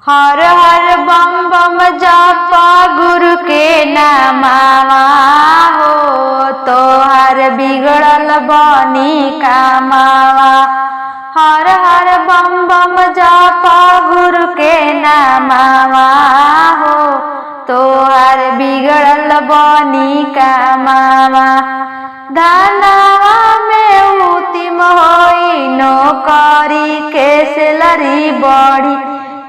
हर हर बम बम जप गुरु के नामावा हो, तोहार बिगड़ल बनी कामावा। हर हर बम बम जप गुरु के नामावा हो, तोहार बिगड़ल बनी कामावा। धनवा में उतिम होई नौकरी के सेलरी बढ़ी,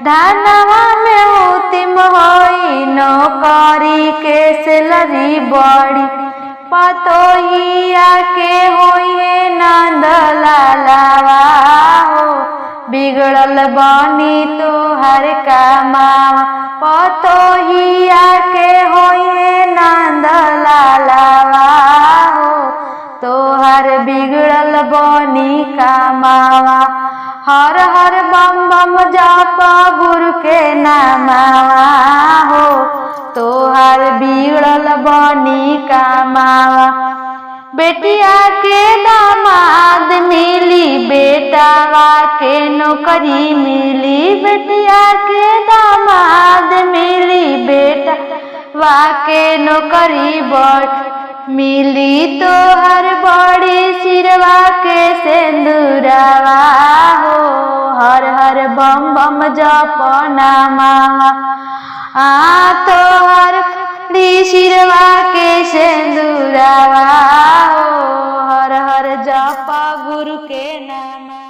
धनवा में उतिम होई नौकरी के सेलरी बढ़ी। पतोहिया के होई नंद लालावा हो, बिगड़ल बनी तोहर कामावा। पतोहिया के होई नंद लालावा हो, तोहर बिगड़ल बनी कामावा। हर हर बम बम जप गुरु के नामावा हो, तोहार बिगड़ल बनी कामावा। बेटिया के दामाद मिली, बेटावा के नौकरी मिली। बेटिया के दामाद मिली, बेटावा के नौकरी बढ़ मिली। तोहर बड़ी सिरवा के सिंदूरवा हो, हर हर बम बम जप नामावा। तोहर बड़ी सिरवा के सिंदूरवा हो, हर हर जप गुरु के नामा।